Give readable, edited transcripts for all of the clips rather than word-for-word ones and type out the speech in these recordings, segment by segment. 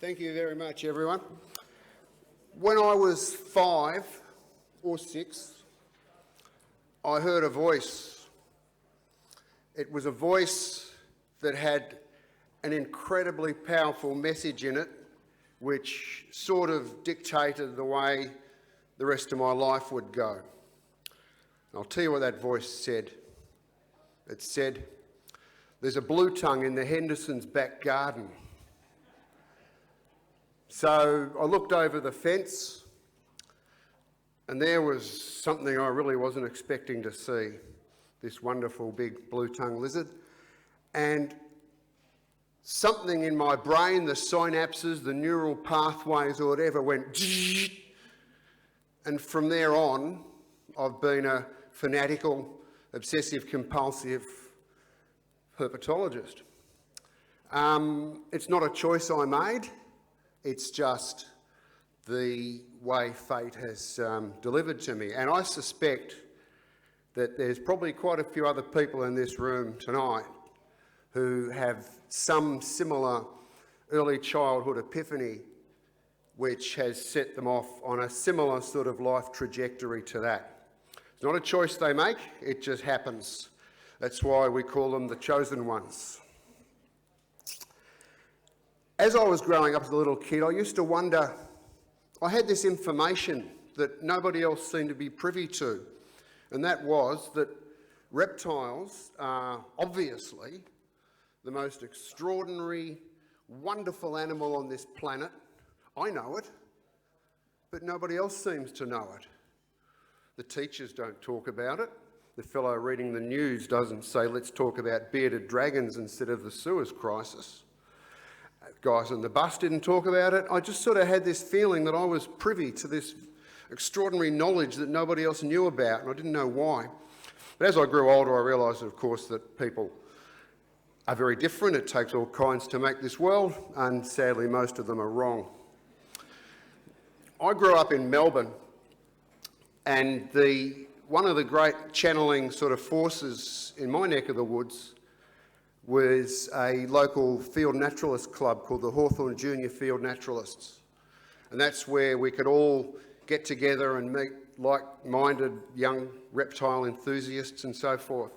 Thank you very much, everyone. When I was 5 or 6, I heard a voice. It was a voice that had an incredibly powerful message in it, which sort of dictated the way the rest of my life would go. I'll tell you what that voice said. It said, "There's a blue tongue in the Hendersons' back garden." So I looked over the fence and there was something I really wasn't expecting to see, this wonderful big blue-tongued lizard. And something in my brain, the synapses, the neural pathways or whatever went and from there on I've been a fanatical, obsessive-compulsive herpetologist. It's not a choice I made. It's just the way fate has delivered to me. And I suspect that there's probably quite a few other people in this room tonight who have some similar early childhood epiphany which has set them off on a similar sort of life trajectory to that. It's not a choice they make, it just happens. That's why we call them the chosen ones. As I was growing up as a little kid, I used to wonder, I had this information that nobody else seemed to be privy to, and that was that reptiles are obviously the most extraordinary, wonderful animal on this planet. I know it, but nobody else seems to know it. The teachers don't talk about it. The fellow reading the news doesn't say, let's talk about bearded dragons instead of the Suez crisis. Guys on the bus didn't talk about it. I just sort of had this feeling that I was privy to this extraordinary knowledge that nobody else knew about, and I didn't know why. But as I grew older, I realised, of course, that people are very different. It takes all kinds to make this world, and sadly, most of them are wrong. I grew up in Melbourne, and one of the great channeling sort of forces in my neck of the woods was a local field naturalist club called the Hawthorn Junior Field Naturalists. And that's where we could all get together and meet like-minded young reptile enthusiasts and so forth.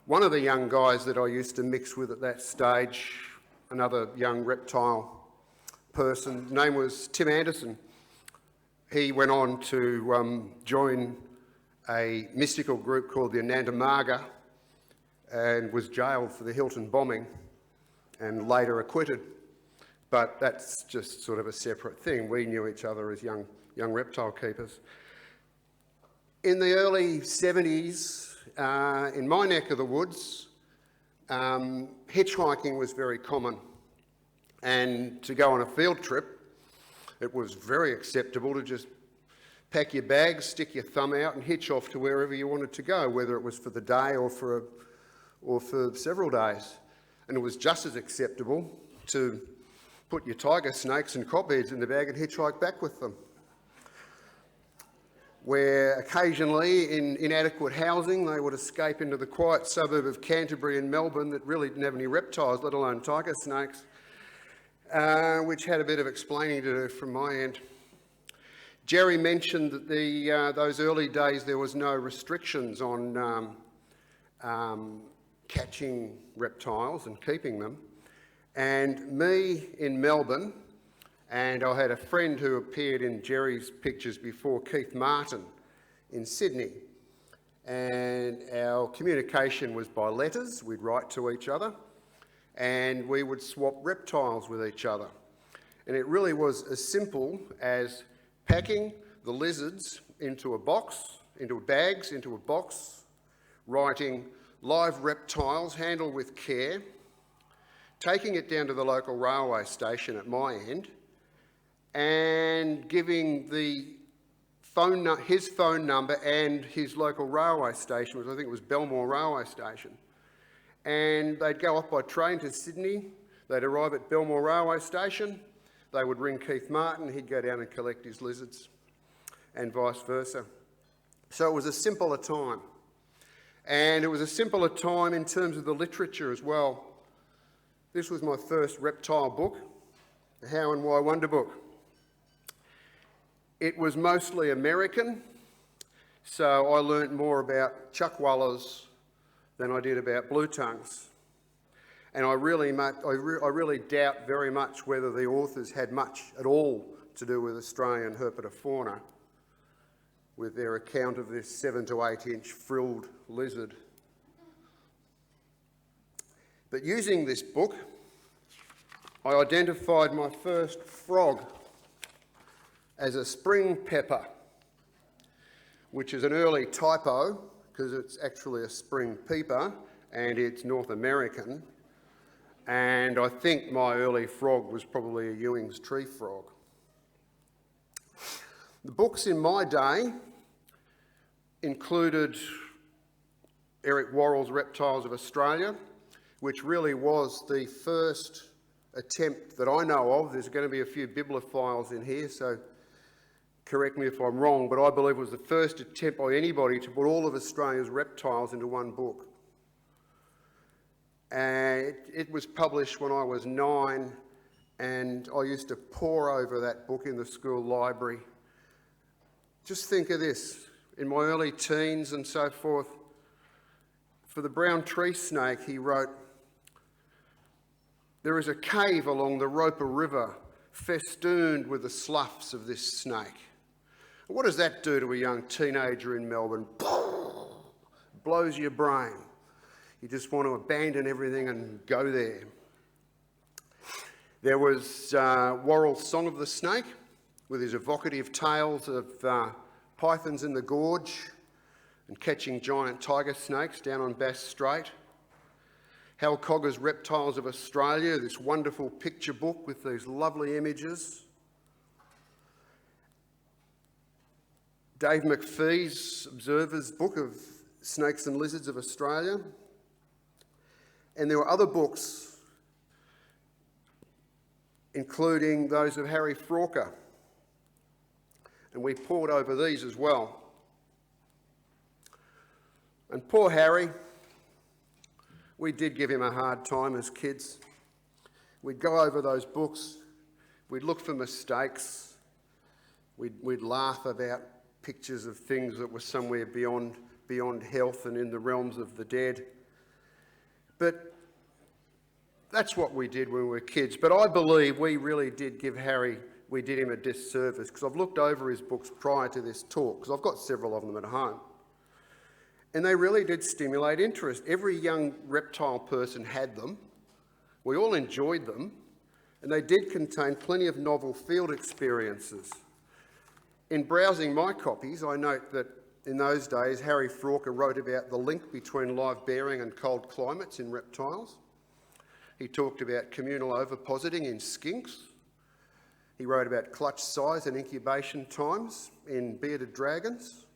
One of the young guys that I used to mix with at that stage, another young reptile person, his name was Tim Anderson. He went on to join a mystical group called the Anandamaga, and was jailed for the Hilton bombing and later acquitted. But that's just sort of a separate thing. We knew each other as young reptile keepers. In the early 70s, in my neck of the woods, hitchhiking was very common. And to go on a field trip, it was very acceptable to just pack your bags, stick your thumb out and hitch off to wherever you wanted to go, whether it was for the day or for several days. And it was just as acceptable to put your tiger snakes and copperheads in the bag and hitchhike back with them. Where occasionally in inadequate housing they would escape into the quiet suburb of Canterbury and Melbourne that really didn't have any reptiles, let alone tiger snakes, which had a bit of explaining to do from my end. Jerry mentioned that those early days there was no restrictions on catching reptiles and keeping them. And me in Melbourne, and I had a friend who appeared in Jerry's pictures before, Keith Martin, in Sydney. And our communication was by letters. We'd write to each other and we would swap reptiles with each other. And it really was as simple as packing the lizards into a box, into bags, into a box, writing live reptiles handled with care, taking it down to the local railway station at my end and giving his phone number and his local railway station, which I think was Belmore Railway Station. And they'd go off by train to Sydney, they'd arrive at Belmore Railway Station, they would ring Keith Martin, he'd go down and collect his lizards, and vice versa. So it was a simpler time. And it was a simpler time in terms of the literature as well. This was my first reptile book. the How and Why Wonder Book. It was mostly American, so I learnt more about chuckwallas than I did about blue tongues. And I really doubt very much whether the authors had much at all to do with Australian herpetofauna, with their account of this 7 to 8 inch frilled lizard. But using this book, I identified my first frog as a spring pepper, which is an early typo because it's actually a spring peeper and it's North American. And I think my early frog was probably a Ewing's tree frog. The books in my day included Eric Worrell's Reptiles of Australia, which really was the first attempt that I know of. There's going to be a few bibliophiles in here, so correct me if I'm wrong, but I believe it was the first attempt by anybody to put all of Australia's reptiles into one book. And it was published when I was 9, and I used to pore over that book in the school library. Just think of this, in my early teens and so forth, for the brown tree snake, he wrote, "There is a cave along the Roper River festooned with the sloughs of this snake." What does that do to a young teenager in Melbourne? Blows your brain. You just want to abandon everything and go there. There was Worrell's Song of the Snake, with his evocative tales of pythons in the gorge and catching giant tiger snakes down on Bass Strait. Hal Cogger's Reptiles of Australia, this wonderful picture book with these lovely images. Dave McPhee's Observer's Book of Snakes and Lizards of Australia. And there were other books, including those of Harry Frawker. And we pored over these as well. And poor Harry, we did give him a hard time as kids. We'd go over those books, we'd look for mistakes, we'd laugh about pictures of things that were somewhere beyond health and in the realms of the dead. But that's what we did when we were kids. But I believe we really did give Harry, we did him a disservice, because I've looked over his books prior to this talk, because I've got several of them at home. And they really did stimulate interest. Every young reptile person had them. We all enjoyed them. And they did contain plenty of novel field experiences. In browsing my copies, I note that in those days, Harry Frawker wrote about the link between live bearing and cold climates in reptiles. He talked about communal ovipositing in skinks. He wrote about clutch size and incubation times in bearded dragons,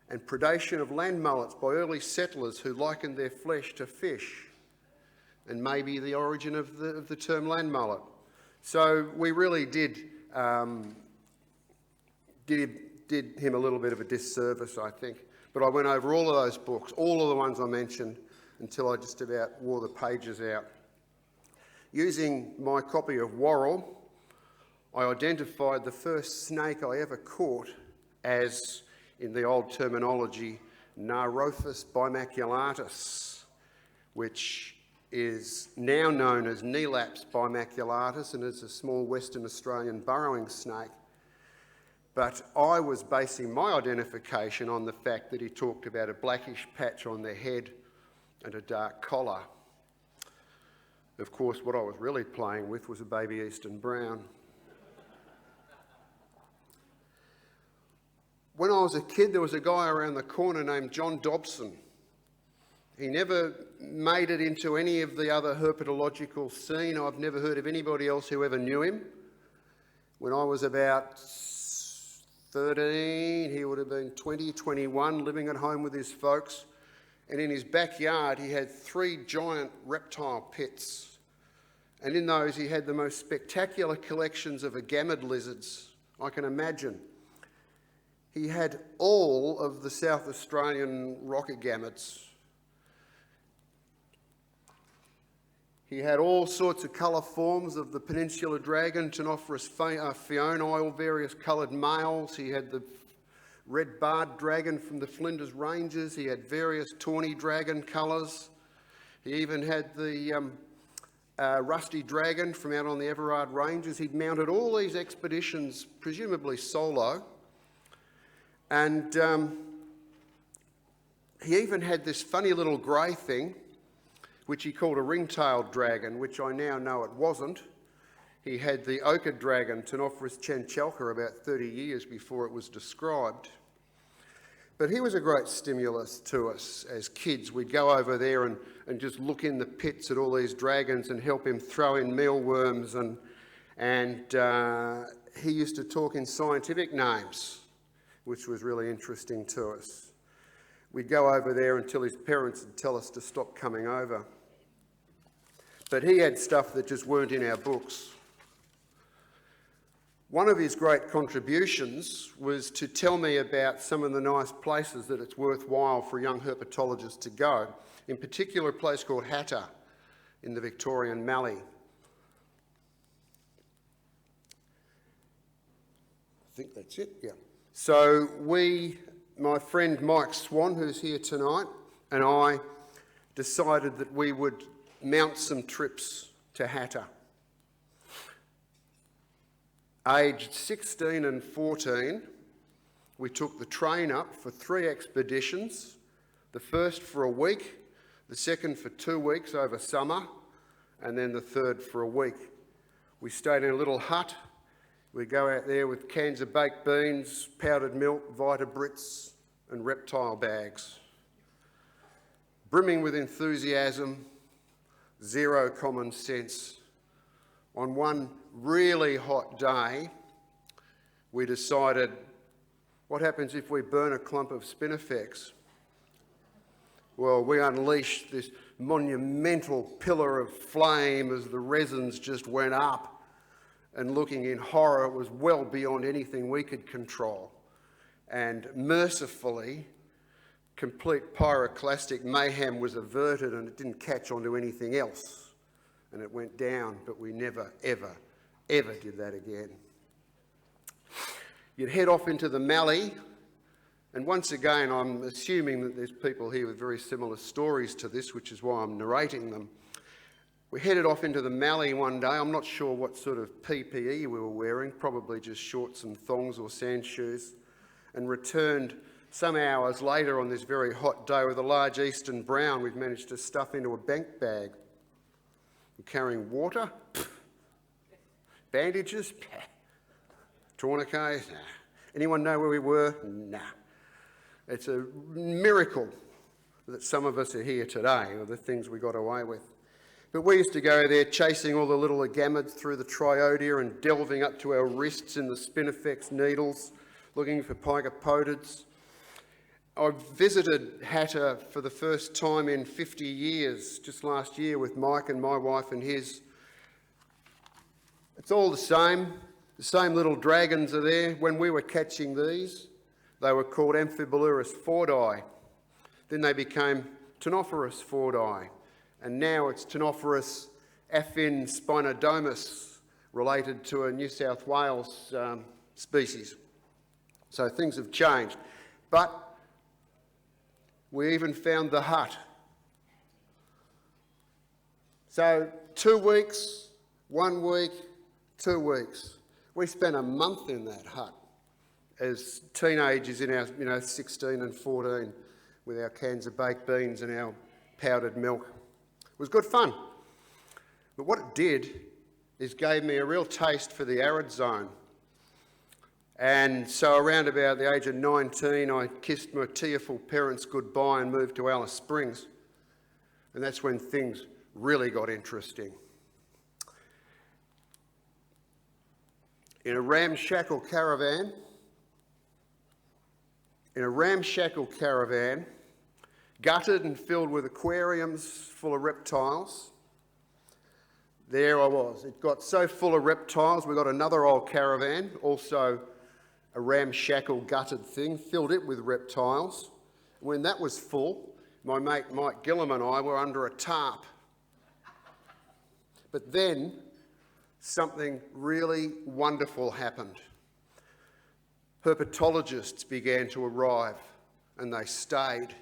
and predation of land mullets by early settlers who likened their flesh to fish, and maybe the origin of the term land mullet. So we really did him a little bit of a disservice, I think. But I went over all of those books, all of the ones I mentioned, until I just about wore the pages out. Using my copy of Worrell, I identified the first snake I ever caught as, in the old terminology, Narophis bimaculatus, which is now known as Nelaps bimaculatus and is a small Western Australian burrowing snake. But I was basing my identification on the fact that he talked about a blackish patch on their head and a dark collar. Of course, what I was really playing with was a baby Eastern brown. When I was a kid, there was a guy around the corner named John Dobson. He never made it into any of the other herpetological scene. I've never heard of anybody else who ever knew him. When I was about 13, he would have been 20, 21, living at home with his folks. And in his backyard, he had 3 giant reptile pits. And in those, he had the most spectacular collections of agamid lizards I can imagine. He had all of the South Australian rock agamids. He had all sorts of colour forms of the peninsular dragon, Ctenophorus fionae, all various coloured males. He had the red-barred dragon from the Flinders Ranges. He had various tawny dragon colours. He even had the rusty dragon from out on the Everard Ranges. He'd mounted all these expeditions, presumably solo. And he even had this funny little grey thing, which he called a ring-tailed dragon, which I now know it wasn't. He had the ochre dragon, Ctenophorus chanchalca, about 30 years before it was described. But he was a great stimulus to us as kids. We'd go over there and just look in the pits at all these dragons and help him throw in mealworms. And he used to talk in scientific names, which was really interesting to us. We'd go over there until his parents would tell us to stop coming over. But he had stuff that just weren't in our books. One of his great contributions was to tell me about some of the nice places that it's worthwhile for a young herpetologist to go, in particular a place called Hatta in the Victorian Mallee. I think that's it, yeah. So my friend Mike Swan, who's here tonight, and I decided that we would mount some trips to Hatta. Aged 16 and 14, we took the train up for 3 expeditions, the first for a week, the second for 2 weeks over summer, and then the third for a week. We stayed in a little hut. We'd go out there with cans of baked beans, powdered milk, Vita Brits, and reptile bags. Brimming with enthusiasm, zero common sense. On one really hot day, we decided, what happens if we burn a clump of spinifex? Well, we unleashed this monumental pillar of flame as the resins just went up, and looking in horror, it was well beyond anything we could control. And mercifully, complete pyroclastic mayhem was averted and it didn't catch onto anything else. And it went down, but we never, ever, ever did that again. You'd head off into the Mallee, and once again, I'm assuming that there's people here with very similar stories to this, which is why I'm narrating them. We headed off into the Mallee one day. I'm not sure what sort of PPE we were wearing, probably just shorts and thongs or sand shoes, and returned some hours later on this very hot day with a large eastern brown we'd managed to stuff into a bank bag. We're carrying water, bandages, tourniquets, nah. Anyone know where we were? Nah. It's a miracle that some of us are here today, or the things we got away with. But we used to go there chasing all the little agamids through the triodia and delving up to our wrists in the spinifex needles, looking for pygopodids. I visited Hatta for the first time in 50 years, just last year, with Mike and my wife and his. It's all the same little dragons are there. When we were catching these, they were called Amphibolurus fordi. Then they became Ctenophorus fordi, and now it's Ctenophorus spinodomus, related to a New South Wales species. So things have changed. But we even found the hut. So 2 weeks, 1 week, 2 weeks. We spent a month in that hut as teenagers in our 16 and 14 with our cans of baked beans and our powdered milk. It was good fun. But what it did is gave me a real taste for the arid zone. And so around about the age of 19, I kissed my tearful parents goodbye and moved to Alice Springs. And that's when things really got interesting. In a ramshackle caravan, gutted and filled with aquariums full of reptiles, there I was. It got so full of reptiles, we got another old caravan, also a ramshackle gutted thing, filled it with reptiles. When that was full, my mate Mike Gillam and I were under a tarp. But then something really wonderful happened. Herpetologists began to arrive, and they stayed.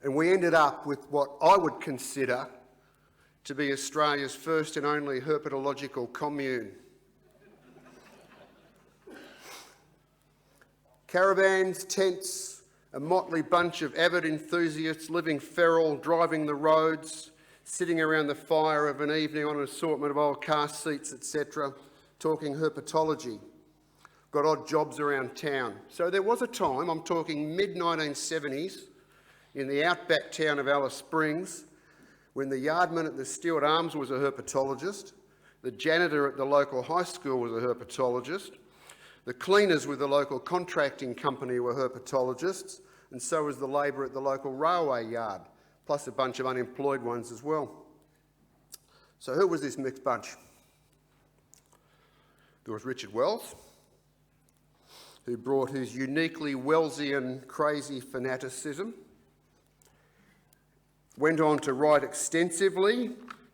And we ended up with what I would consider to be Australia's first and only herpetological commune. Caravans, tents, a motley bunch of avid enthusiasts living feral, driving the roads, sitting around the fire of an evening on an assortment of old car seats, etc., talking herpetology. Got odd jobs around town. So there was a time, I'm talking mid-1970s, in the outback town of Alice Springs, when the yardman at the Stewart Arms was a herpetologist, the janitor at the local high school was a herpetologist, the cleaners with the local contracting company were herpetologists, and so was the labourer at the local railway yard, plus a bunch of unemployed ones as well. So who was this mixed bunch? There was Richard Wells, who brought his uniquely Wellsian crazy fanaticism, went on to write extensively,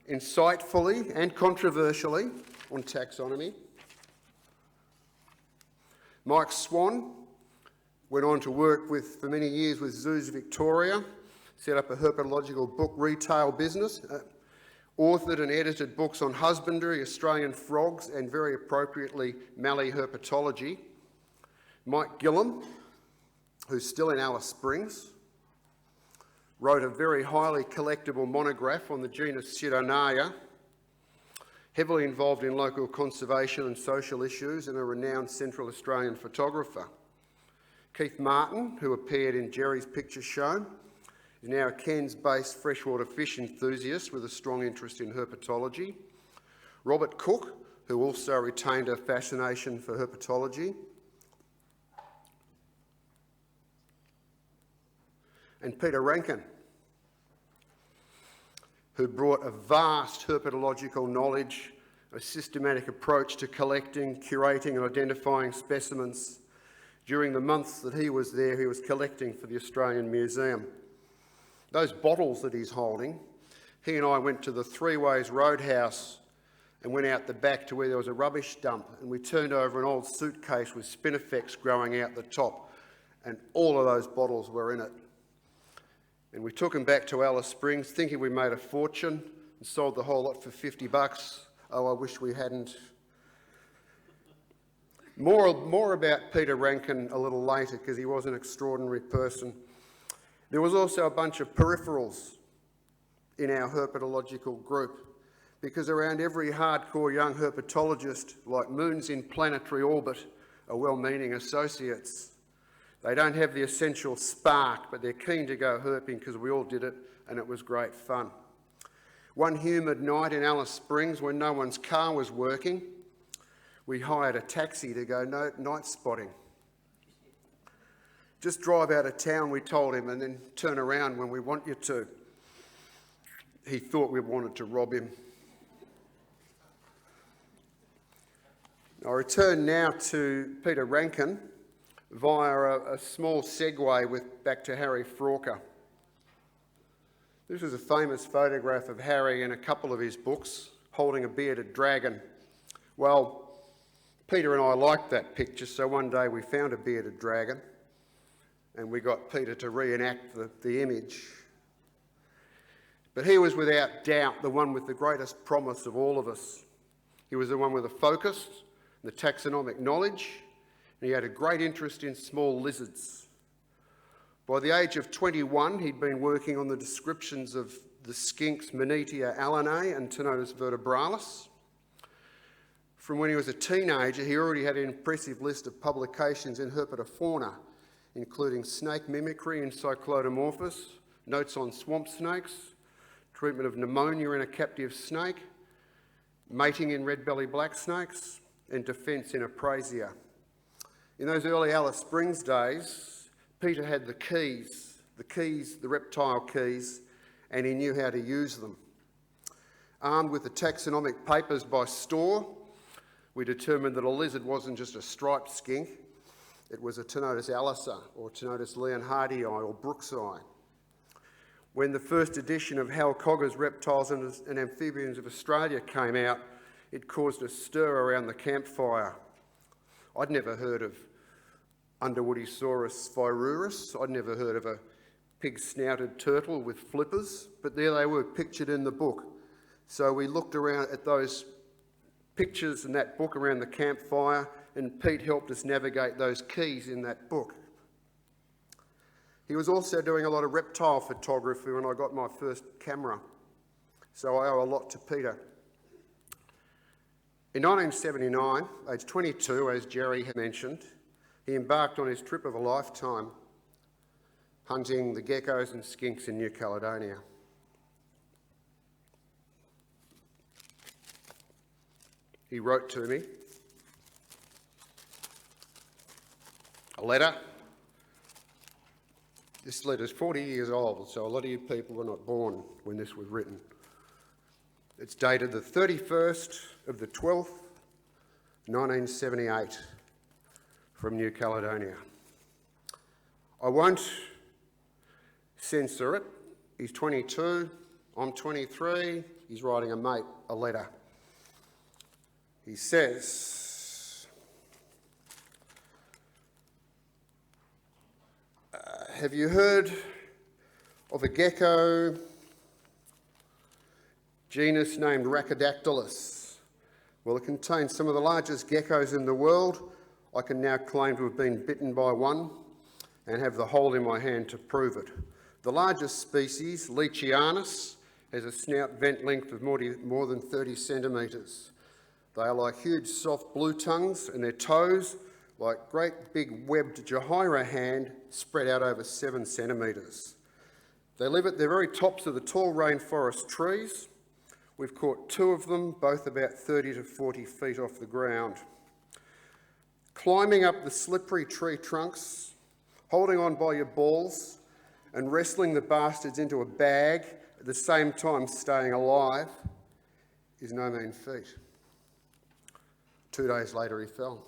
insightfully and controversially on taxonomy. Mike Swan went on to work for many years with Zoos Victoria, set up a herpetological book retail business, authored and edited books on husbandry, Australian frogs and, very appropriately, Mallee herpetology. Mike Gillam, who's still in Alice Springs, wrote a very highly collectible monograph on the genus Cydonaea, heavily involved in local conservation and social issues, and a renowned Central Australian photographer. Keith Martin, who appeared in Jerry's Picture Show, is now a Cairns-based freshwater fish enthusiast with a strong interest in herpetology. Robert Cook, who also retained a fascination for herpetology. And Peter Rankin, who brought a vast herpetological knowledge, a systematic approach to collecting, curating and identifying specimens. During the months that he was there, he was collecting for the Australian Museum. Those bottles that he's holding, he and I went to the Three Ways Roadhouse and went out the back to where there was a rubbish dump, and we turned over an old suitcase with spinifex growing out the top, and all of those bottles were in it. And we took them back to Alice Springs thinking we made a fortune and sold the whole lot for $50. Oh, I wish we hadn't. More about Peter Rankin a little later, because he was an extraordinary person. There was also a bunch of peripherals in our herpetological group, because around every hardcore young herpetologist, like moons in planetary orbit, are well-meaning associates. They don't have the essential spark, but they're keen to go herping because we all did it and it was great fun. One humid night in Alice Springs, when no one's car was working, we hired a taxi to go night spotting. Just drive out of town, we told him, and then turn around when we want you to. He thought we wanted to rob him. I return now to Peter Rankin via a small segue back to Harry Frawker. This is a famous photograph of Harry in a couple of his books, holding a bearded dragon. Well, Peter and I liked that picture, so one day we found a bearded dragon and we got Peter to reenact the image. But he was without doubt the one with the greatest promise of all of us. He was the one with the focus, the taxonomic knowledge, and he had a great interest in small lizards. By the age of 21, he'd been working on the descriptions of the skinks Manetia alanae and Tenotus vertebralis. From when he was a teenager, he already had an impressive list of publications in herpetofauna, including snake mimicry in Cyclodomorphus, notes on swamp snakes, treatment of pneumonia in a captive snake, mating in red-bellied black snakes, and defence in Aprasia. In those early Alice Springs days, Peter had the keys, the reptile keys, and he knew how to use them. Armed with the taxonomic papers by store, we determined that a lizard wasn't just a striped skink, it was a Tenotus alisa or Tenotus leonhardii or Brooksii. when the first edition of Hal Cogger's Reptiles and Amphibians of Australia came out, it caused a stir around the campfire. I'd never heard of Underwoodiesaurus virurus. I'd never heard of a pig-snouted turtle with flippers, but there they were pictured in the book. So we looked around at those pictures in that book around the campfire, and Pete helped us navigate those keys in that book. He was also doing a lot of reptile photography when I got my first camera, so I owe a lot to Peter. In 1979, age 22, as Jerry had mentioned, he embarked on his trip of a lifetime, hunting the geckos and skinks in New Caledonia. He wrote to me a letter. This letter's 40 years old, so a lot of you people were not born when this was written. It's dated the 31st of the 12th, 1978, from New Caledonia. I won't censor it. He's 22, I'm 23, he's writing a mate a letter. He says, have you heard of a gecko genus named Rhacodactylus? Well, it contains some of the largest geckos in the world. I can now claim to have been bitten by one and have the hold in my hand to prove it. The largest species, Lychee, Anise, has a snout vent length of more than 30 centimetres. They are like huge soft blue tongues, and their toes like great big webbed Jehyra hand spread out over 7 centimetres. They live at the very tops of the tall rainforest trees. We've caught 2 of them, both about 30 to 40 feet off the ground. Climbing up the slippery tree trunks, holding on by your balls and wrestling the bastards into a bag, at the same time staying alive, is no mean feat. 2 days later he fell.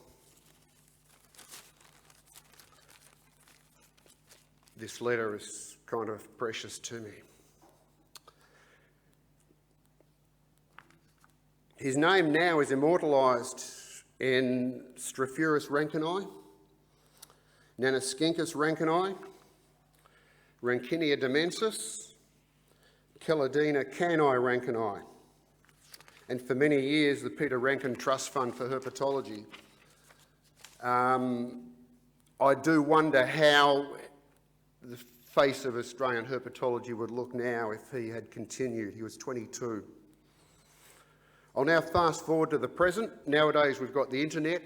This letter is kind of precious to me. His name now is immortalised in Stropurus rankini, Nanoscincus rankini, Rankinia dimensis, Cheladina cani rankini, and for many years the Peter Rankin Trust Fund for Herpetology. I do wonder how the face of Australian herpetology would look now if he had continued. He was 22. I'll now fast forward to the present. Nowadays we've got the internet,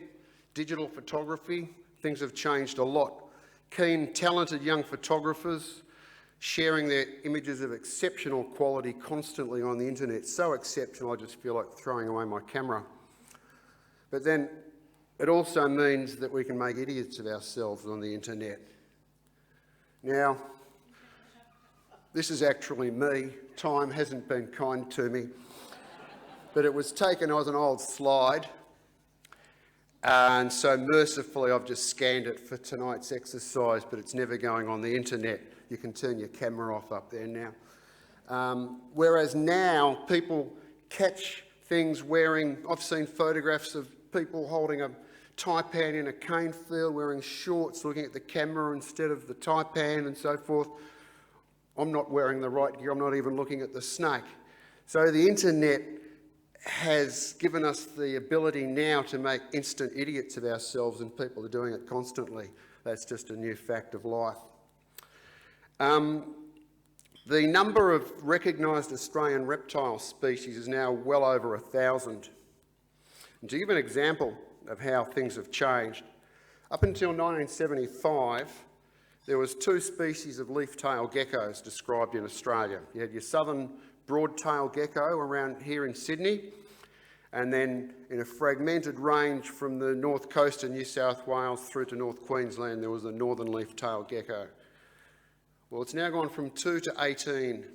digital photography. Things have changed a lot. Keen, talented young photographers sharing their images of exceptional quality constantly on the internet. So exceptional I just feel like throwing away my camera. But then it also means that we can make idiots of ourselves on the internet. Now, this is actually me. Time hasn't been kind to me. But it was taken as an old slide, and so mercifully I've just scanned it for tonight's exercise, but it's never going on the internet. You can turn your camera off up there now. Whereas now people catch things wearing, I've seen photographs of people holding a taipan in a cane field, wearing shorts, looking at the camera instead of the taipan and so forth. I'm not wearing the right gear, I'm not even looking at the snake. So the internet has given us the ability now to make instant idiots of ourselves, and people are doing it constantly. That's just a new fact of life. The number of recognised Australian reptile species is now well over 1,000. And to give an example of how things have changed, up until 1975, there was 2 species of leaf-tailed geckos described in Australia. You had your southern broad-tailed gecko around here in Sydney, and then in a fragmented range from the north coast of New South Wales through to North Queensland, there was the northern leaf-tailed gecko. Well, it's now gone from 2 to 18.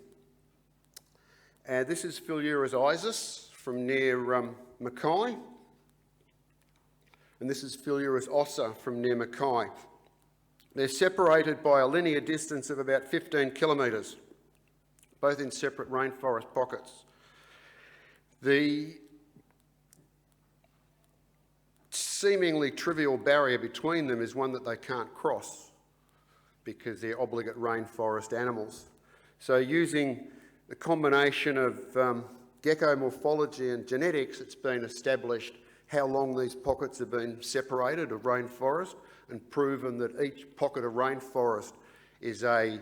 This is Philurus isis from near Mackay, and this is Philurus ossa from near Mackay. They're separated by a linear distance of about 15 kilometres. both in separate rainforest pockets. The seemingly trivial barrier between them is one that they can't cross because they're obligate rainforest animals. So using the combination of gecko morphology and genetics, it's been established how long these pockets have been separated of rainforest and proven that each pocket of rainforest is a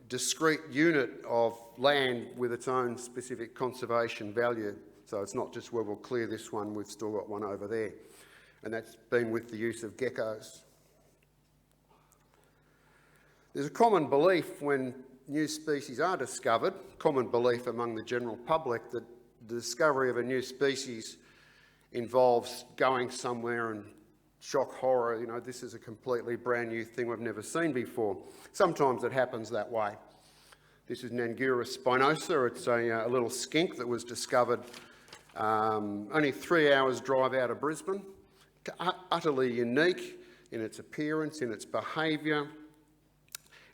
discrete unit of land with its own specific conservation value. So it's not just, well, we'll clear this one, we've still got one over there. And that's been with the use of geckos. There's a common belief when new species are discovered, common belief among the general public, that the discovery of a new species involves going somewhere and shock horror, you know, this is a completely brand new thing we've never seen before. Sometimes it happens that way. This is Nangura spinosa. It's a little skink that was discovered only 3 hours drive out of Brisbane. Utterly unique in its appearance, in its behaviour.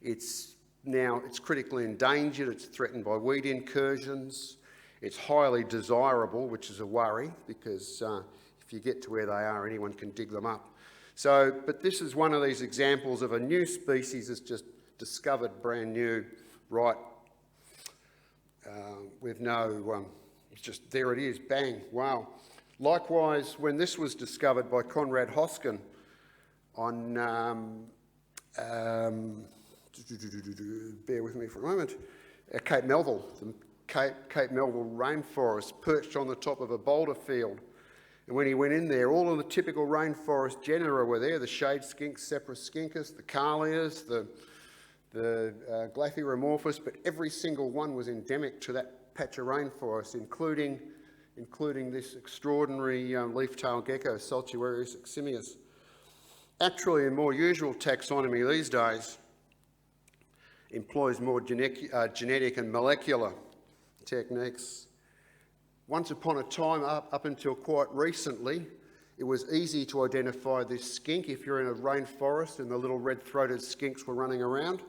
It's critically endangered. It's threatened by weed incursions. It's highly desirable, which is a worry, because if you get to where they are, anyone can dig them up. So, but this is one of these examples of a new species that's just discovered brand new, right, with no, it's just, there it is, bang, wow. Likewise, when this was discovered by Conrad Hoskin on, bear with me for a moment, Cape Melville, the Cape Melville rainforest, perched on the top of a boulder field. And when he went in there, all of the typical rainforest genera were there, the shade skink, Cyprus skincus, the Carlias, the Glaphiromorphus, but every single one was endemic to that patch of rainforest, including this extraordinary leaf-tailed gecko, Saltuarius eximius. Actually, a more usual taxonomy these days employs more genetic and molecular techniques. Once upon a time, up until quite recently, it was easy to identify this skink. If you're in a rainforest and the little red-throated skinks were running around,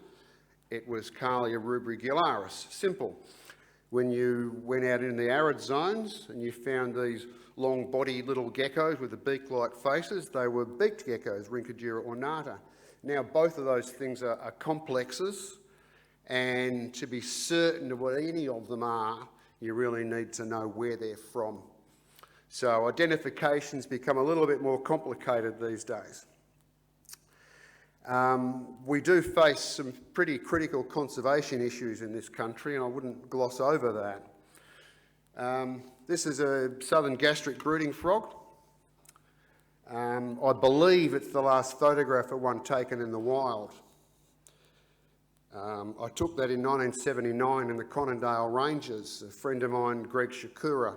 it was Carlia rubrigillaris. Simple. When you went out in the arid zones and you found these long-bodied little geckos with the beak-like faces, they were beaked geckos, Rhacodactylus ornata. Now both of those things are complexes, and to be certain of what any of them are, you really need to know where they're from. So identifications become a little bit more complicated these days. We do face some pretty critical conservation issues in this country, and I wouldn't gloss over that. This is a southern gastric brooding frog. I believe it's the last photograph of one taken in the wild. I took that in 1979 in the Conondale Ranges. A friend of mine, Greg Shakura,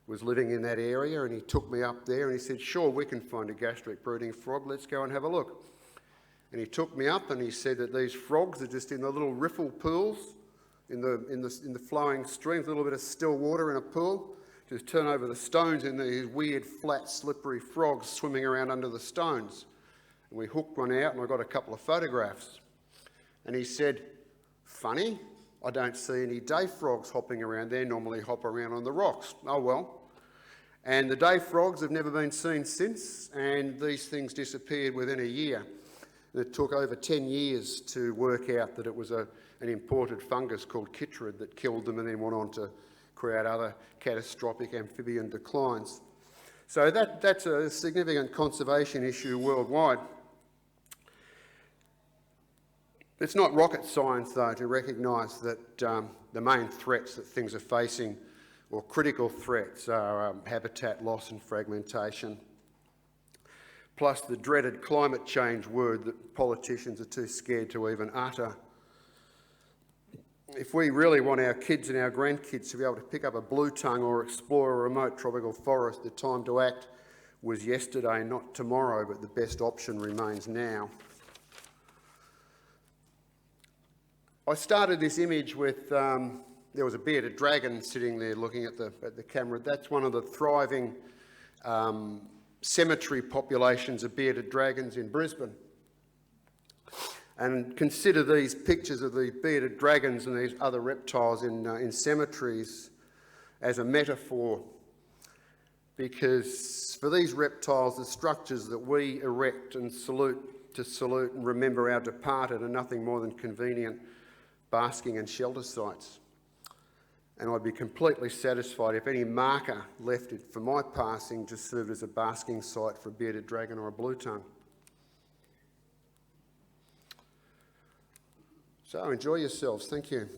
was living in that area, and he took me up there and he said, sure, we can find a gastric brooding frog, let's go and have a look. And he took me up and he said that these frogs are just in the little riffle pools, in the flowing streams, a little bit of still water in a pool, just turn over the stones and these weird, flat, slippery frogs swimming around under the stones. And we hooked one out and I got a couple of photographs. And he said, funny, I don't see any day frogs hopping around. They normally hop around on the rocks. Oh well. And the day frogs have never been seen since, and these things disappeared within a year. It took over 10 years to work out that it was an imported fungus called chytrid that killed them and then went on to create other catastrophic amphibian declines. So that's a significant conservation issue worldwide. It's not rocket science, though, to recognise that the main threats that things are facing, or critical threats, are habitat loss and fragmentation, plus the dreaded climate change word that politicians are too scared to even utter. If we really want our kids and our grandkids to be able to pick up a blue tongue or explore a remote tropical forest, the time to act was yesterday, not tomorrow, but the best option remains now. I started this image with, there was a bearded dragon sitting there looking at the camera. That's one of the thriving cemetery populations of bearded dragons in Brisbane. and consider these pictures of the bearded dragons and these other reptiles in cemeteries as a metaphor, because for these reptiles, the structures that we erect and salute and remember our departed are nothing more than convenient basking and shelter sites. And I'd be completely satisfied if any marker left for my passing just served as a basking site for a bearded dragon or a blue tongue. So enjoy yourselves. Thank you.